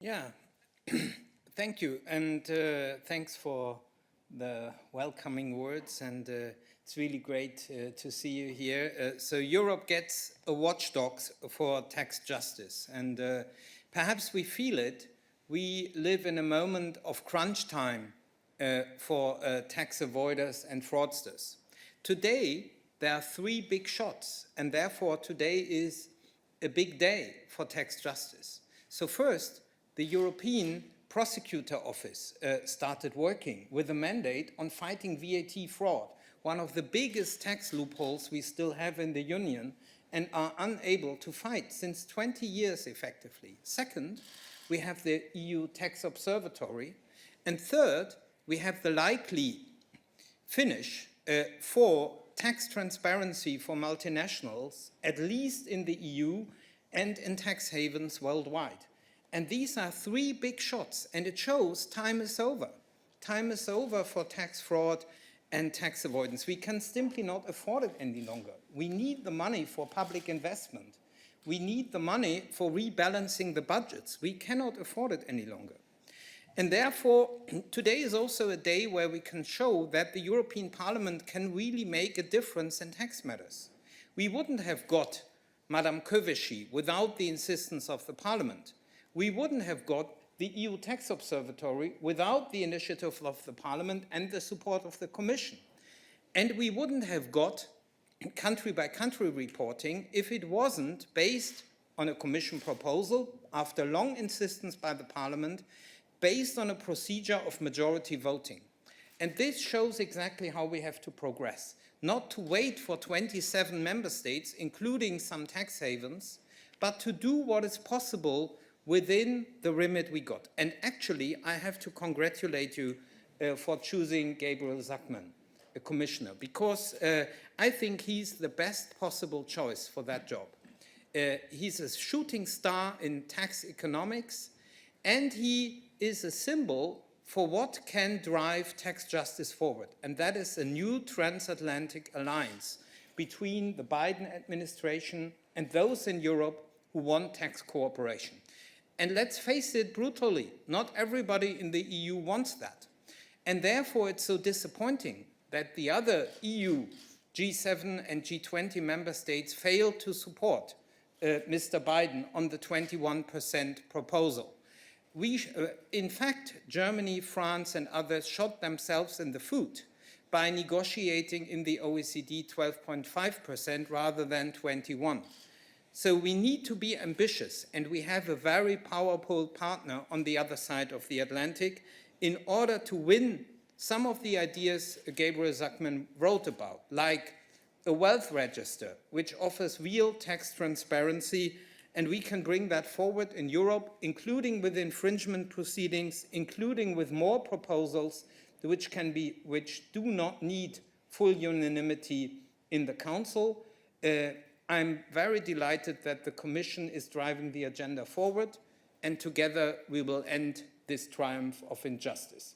Yeah, thank you, and thanks for the welcoming words, and it's really great to see you here. So Europe gets a watchdog for tax justice, and perhaps we feel it. We live in a moment of crunch time for tax avoiders and fraudsters. Today, there are three big shots, and therefore today is a big day for tax justice. So first, the European Prosecutor Office started working with a mandate on fighting VAT fraud, one of the biggest tax loopholes we still have in the Union and are unable to fight since 20 years effectively. Second, we have the EU Tax Observatory. And third, we have the likely finish for tax transparency for multinationals, at least in the EU and in tax havens worldwide. And these are three big shots, and it shows time is over. Time is over for tax fraud and tax avoidance. We can simply not afford it any longer. We need the money for public investment. We need the money for rebalancing the budgets. We cannot afford it any longer. And therefore, today is also a day where we can show that the European Parliament can really make a difference in tax matters. We wouldn't have got Madame Kövesi without the insistence of the Parliament. We wouldn't have got the EU Tax Observatory without the initiative of the Parliament and the support of the Commission. And we wouldn't have got country-by-country reporting if it wasn't based on a Commission proposal, after long insistence by the Parliament, based on a procedure of majority voting. And this shows exactly how we have to progress, not to wait for 27 member states, including some tax havens, but to do what is possible within the remit we got. And actually, I have to congratulate you for choosing Gabriel Zucman, a commissioner, because I think he's the best possible choice for that job. He's a shooting star in tax economics, and he is a symbol for what can drive tax justice forward. And that is a new transatlantic alliance between the Biden administration and those in Europe who want tax cooperation. And let's face it brutally, not everybody in the EU wants that. And therefore it's so disappointing that the other EU G7 and G20 member states failed to support Mr. Biden on the 21% proposal. In fact, Germany, France and others shot themselves in the foot by negotiating in the OECD 12.5% rather than 21%. So we need to be ambitious, and we have a very powerful partner on the other side of the Atlantic in order to win some of the ideas Gabriel Zucman wrote about, like a wealth register, which offers real tax transparency, and we can bring that forward in Europe, including with infringement proceedings, including with more proposals which do not need full unanimity in the Council. I'm very delighted that the Commission is driving the agenda forward, and together we will end this triumph of injustice.